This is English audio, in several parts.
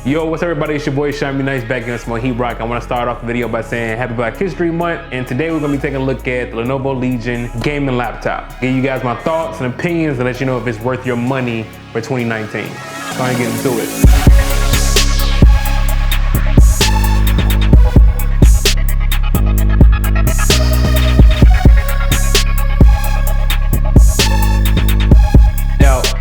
Yo, what's up everybody? It's your boy Shiny Nice back in some Heat Rock. I want to start off the video by saying Happy Black History Month, and today we're going to be taking a look at the Lenovo Legion gaming laptop. Give you guys my thoughts and opinions and let you know if it's worth your money for 2019. So I'm going to get into it.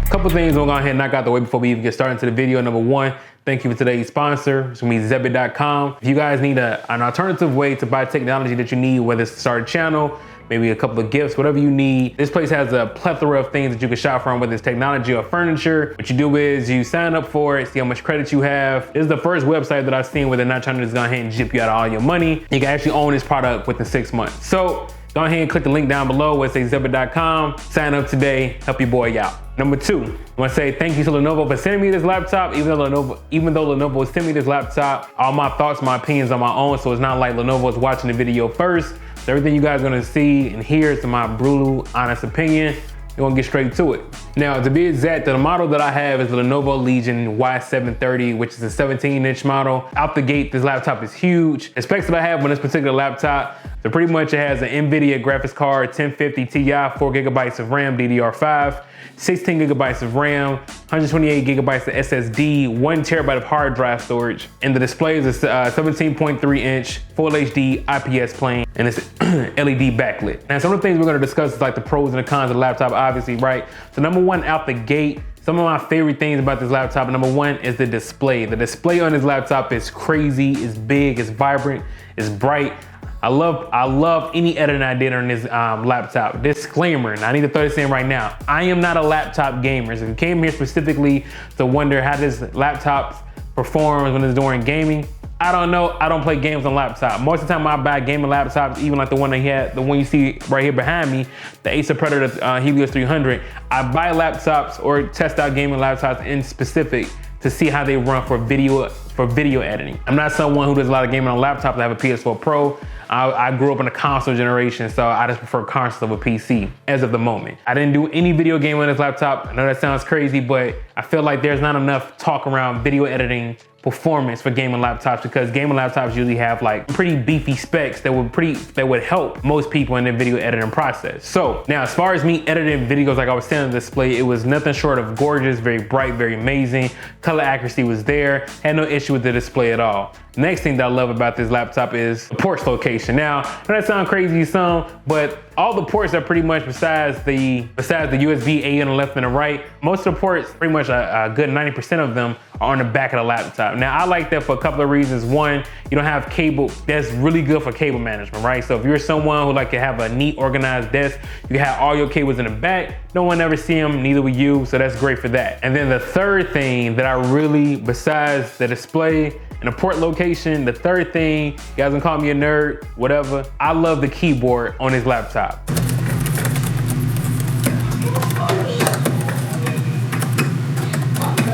Couple things we're gonna go ahead and knock out the way before we even get started into the video. Number one, thank you for today's sponsor. It's gonna be Zebit.com. If you guys need an alternative way to buy technology that you need, whether it's to start a channel, maybe a couple of gifts, whatever you need, this place has a plethora of things that you can shop from, whether it's technology or furniture. What you do is you sign up for it, see how much credit you have. This is the first website that I've seen where they're not trying to just go ahead and jip you out of all your money. You can actually own this product within 6 months. So go ahead and click the link down below where it says Zebit.com. Sign up today, help your boy out. Number two, I want to say thank you to Lenovo for sending me this laptop. Even though Lenovo sent me this laptop, all my thoughts, my opinions on my own, so it's not like Lenovo is watching the video first. So everything you guys are gonna see and hear is my brutal, honest opinion. We're gonna get straight to it. Now, to be exact, the model that I have is the Lenovo Legion Y730, which is a 17-inch model. Out the gate, this laptop is huge. The specs that I have on this particular laptop, so pretty much it has an NVIDIA graphics card, 1050 Ti, 4GB of RAM, DDR5, 16 gigabytes of RAM, 128 gigabytes of SSD, 1 terabyte of hard drive storage, and the display is a 17.3-inch Full HD IPS plane, and it's LED backlit. Now, some of the things we're gonna discuss is like the pros and the cons of the laptop, obviously, right? So number one, out the gate, some of my favorite things about this laptop, number one is the display. The display on this laptop is crazy, it's big, it's vibrant, it's bright. I love any editing I did on this laptop. Disclaimer, and I need to throw this in right now. I am not a laptop gamer. So if you came here specifically to wonder how this laptop performs when it's during gaming, I don't know. I don't play games on laptop. Most of the time I buy gaming laptops, even like the one you see right here behind me, the Acer Predator Helios 300. I buy laptops or test out gaming laptops in specific to see how they run for video editing. I'm not someone who does a lot of gaming on laptops. I have a PS4 Pro. I grew up in a console generation, so I just prefer console over PC as of the moment. I didn't do any video game on this laptop. I know that sounds crazy, but I feel like there's not enough talk around video editing performance for gaming laptops, because gaming laptops usually have like pretty beefy specs that would help most people in their video editing process. So now, as far as me editing videos, like I was saying on the display, it was nothing short of gorgeous, very bright, very amazing. Color accuracy was there. Had no issue with the display at all. Next thing that I love about this laptop is the ports location. Now, that sounds crazy some, but all the ports are pretty much besides the USB-A on the left and the right, most of the ports, pretty much a good 90% of them are on the back of the laptop. Now, I like that for a couple of reasons. One, you don't have cable. That's really good for cable management, right? So if you're someone who like to have a neat, organized desk, you have all your cables in the back. No one ever see them, neither will you, so that's great for that. And then the third thing that I really, besides the display and the port location, the third thing, you guys can call me a nerd, whatever, I love the keyboard on this laptop.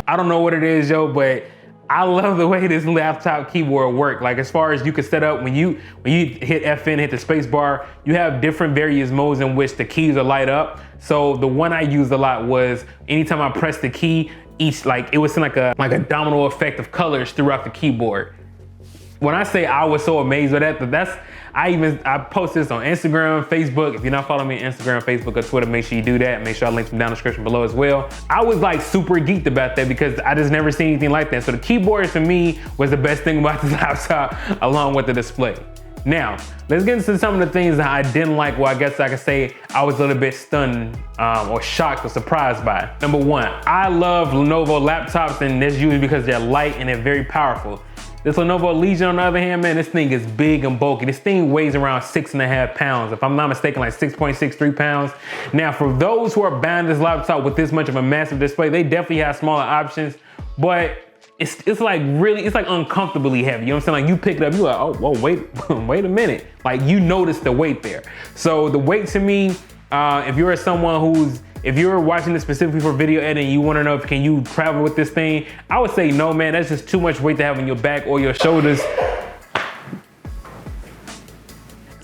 I don't know what it is, yo, but I love the way this laptop keyboard works. Like, as far as you can set up, when you hit FN, hit the space bar, you have different various modes in which the keys are light up. So the one I used a lot was anytime I pressed the key, it was like a domino effect of colors throughout the keyboard. When I say I was so amazed with that, I post this on Instagram, Facebook. If you're not following me on Instagram, Facebook, or Twitter, make sure you do that. Make sure I link them down in the description below as well. I was like super geeked about that because I just never seen anything like that. So the keyboard for me was the best thing about this laptop, along with the display. Now, let's get into some of the things that I didn't like. Well, I guess I could say I was a little bit stunned or shocked or surprised by. Number one, I love Lenovo laptops, and that's usually because they're light and they're very powerful. This Lenovo Legion, on the other hand, man, this thing is big and bulky. This thing weighs around 6.5 pounds. If I'm not mistaken, like 6.63 pounds. Now, for those who are buying this laptop with this much of a massive display, they definitely have smaller options, but it's like really, it's like uncomfortably heavy. You know what I'm saying? Like, you pick it up, you're like, oh, whoa, wait a minute. Like, you notice the weight there. So the weight to me, if you're watching this specifically for video editing, you want to know if can you travel with this thing, I would say no, man. That's just too much weight to have on your back or your shoulders.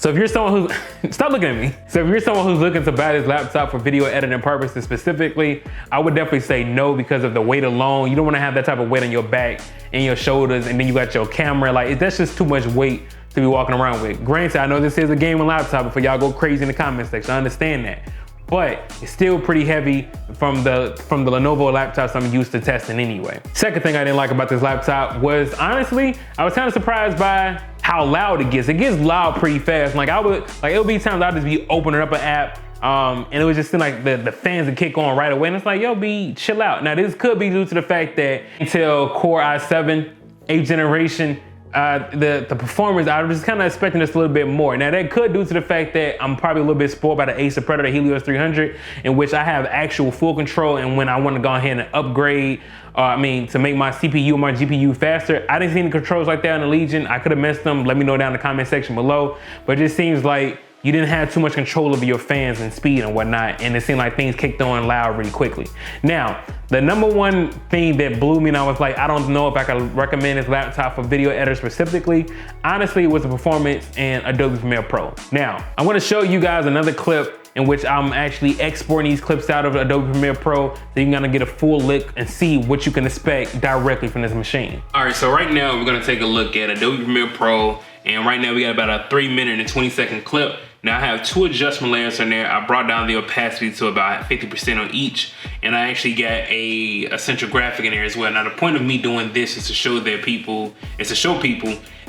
So if you're someone who's, stop looking at me. So if you're someone who's looking to buy this laptop for video editing purposes specifically, I would definitely say no because of the weight alone. You don't wanna have that type of weight on your back and your shoulders, and then you got your camera. Like, that's just too much weight to be walking around with. Granted, I know this is a gaming laptop, before y'all go crazy in the comment section, I understand that. But it's still pretty heavy from the Lenovo laptops I'm used to testing anyway. Second thing I didn't like about this laptop was, honestly, I was kind of surprised by how loud it gets. It gets loud pretty fast. Like it'll be times I'll just be opening up an app, and it was just seem like the fans would kick on right away. And it's like, yo, chill out. Now this could be due to the fact that Intel Core i7, 8th generation, the performance, I was just kind of expecting this a little bit more. Now that could due to the fact that I'm probably a little bit spoiled by the Acer Predator Helios 300, in which I have actual full control, and when I want to go ahead and upgrade, to make my CPU and my GPU faster, I didn't see any controls like that on the Legion. I could have missed them. Let me know down in the comment section below. But it just seems like you didn't have too much control over your fans and speed and whatnot, and it seemed like things kicked on loud really quickly. Now, the number one thing that blew me, and I was like, I don't know if I could recommend this laptop for video editors specifically, honestly, was the performance in Adobe Premiere Pro. Now, I'm gonna show you guys another clip in which I'm actually exporting these clips out of Adobe Premiere Pro, so you can kind of get a full look and see what you can expect directly from this machine. All right, so right now we're gonna take a look at Adobe Premiere Pro, and right now we got about a 3-minute and 20-second clip. Now I have 2 adjustment layers in there. I brought down the opacity to about 50% on each, and I actually got a essential graphic in there as well. Now the point of me doing this is to show people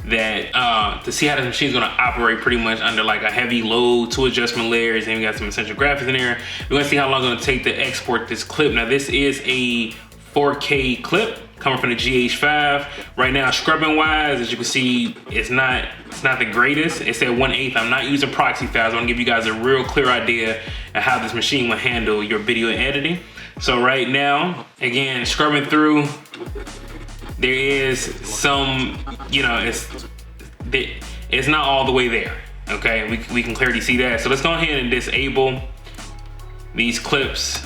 that to see how this machine's gonna operate pretty much under like a heavy load, 2 adjustment layers, and we got some essential graphics in there. We're gonna see how long it's gonna take to export this clip. Now this is a 4K clip coming from the GH5. Right now, scrubbing wise, as you can see, it's not the greatest. It's at 1/8. I'm not using proxy files. I want to give you guys a real clear idea of how this machine will handle your video editing. So right now, again, scrubbing through, there is some, it's not all the way there. Okay, we can clearly see that. So let's go ahead and disable these clips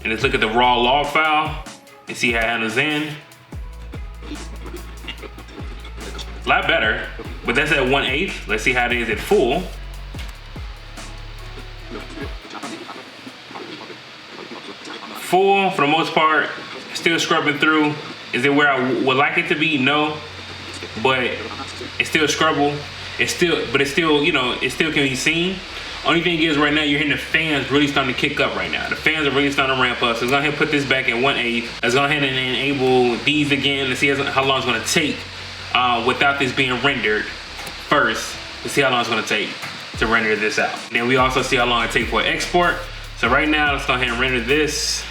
and let's look at the raw log file and see how it handles in. A lot better, but that's at 1/8. Let's see how it is at full. Full, for the most part, still scrubbing through. Is it where I would like it to be? No, but it's still scrubbable. It still can be seen. Only thing is right now you're hearing the fans really starting to kick up right now. The fans are really starting to ramp up. So let's go ahead and put this back at 1/8. Let's go ahead and enable these again to see how long it's gonna take without this being rendered first. Let's see how long it's gonna take to render this out. Then we also see how long it takes for export. So right now, let's go ahead and render this.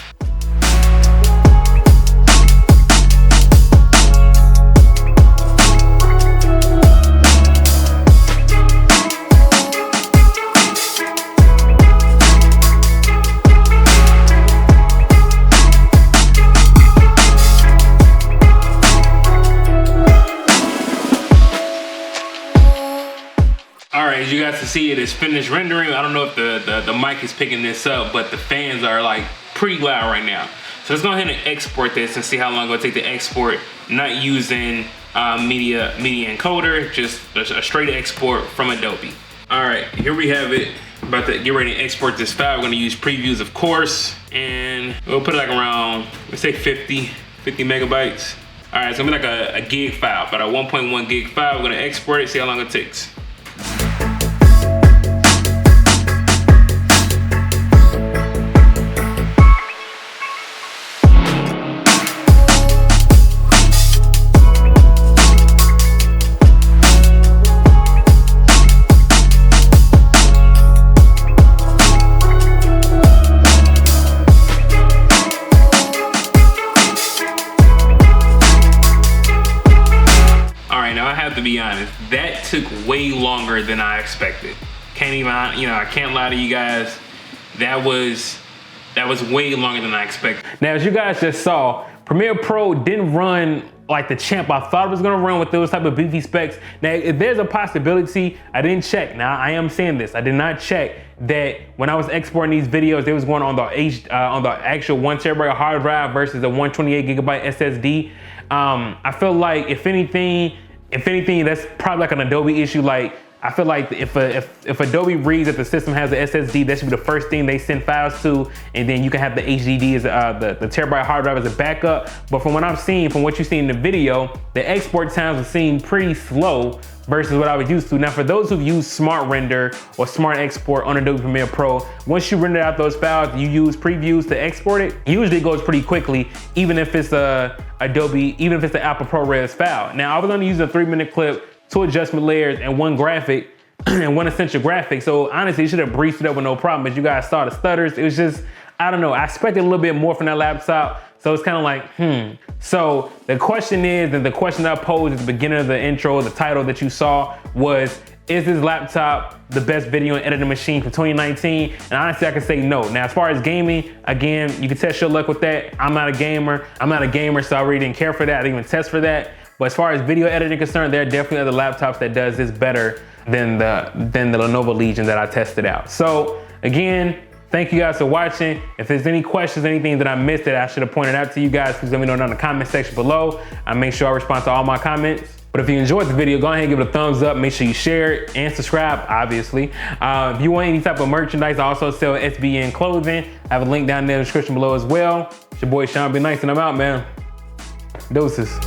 As you guys can see, it is finished rendering. I don't know if the mic is picking this up, but the fans are like pretty loud right now. So let's go ahead and export this and see how long it'll take to export, not using media encoder, just a straight export from Adobe. All right, here we have it. About to get ready to export this file. We're gonna use previews, of course, and we'll put it like around, let's say 50 megabytes. All right, it's gonna be like a gig file, about a 1.1 gig file. We're gonna export it, see how long it takes. To be honest, that took way longer than I expected. I can't lie to you guys. That was way longer than I expected. Now, as you guys just saw, Premiere Pro didn't run like the champ I thought it was gonna run with those type of beefy specs. Now, if there's a possibility, I didn't check. Now, I am saying this, I did not check that when I was exporting these videos, they was going on the actual 1 terabyte hard drive versus a 128 gigabyte SSD. I feel like if anything, that's probably like an Adobe issue. Like I feel like if Adobe reads that the system has an SSD, that should be the first thing they send files to, and then you can have the HDD as the terabyte hard drive as a backup. But from what I'm seeing, from what you see in the video, the export times seem pretty slow versus what I was used to. Now, for those who've used Smart Render or Smart Export on Adobe Premiere Pro, once you render out those files, you use previews to export it, usually it goes pretty quickly, even if it's the Apple ProRes file. Now, I was only using a 3-minute clip, 2 adjustment layers, and 1 graphic, and 1 essential graphic. So honestly, it should have breezed it up with no problem, but you guys saw the stutters. It was just, I don't know, I expected a little bit more from that laptop. So it's kind of like, So the question is, and the question that I posed at the beginning of the intro, the title that you saw was, is this laptop the best video and editing machine for 2019? And honestly, I can say no. Now, as far as gaming, again, you can test your luck with that. I'm not a gamer, so I really didn't care for that. I didn't even test for that. But as far as video editing concerned, there are definitely other laptops that does this better than the Lenovo Legion that I tested out. So again, thank you guys for watching. If there's any questions, anything that I missed that I should have pointed out to you guys, please let me know down in the comment section below. I make sure I respond to all my comments. But if you enjoyed the video, go ahead and give it a thumbs up. Make sure you share it and subscribe, obviously. If you want any type of merchandise, I also sell SBN clothing. I have a link down there in the description below as well. It's your boy Sean, be nice, and I'm out, man. Doses.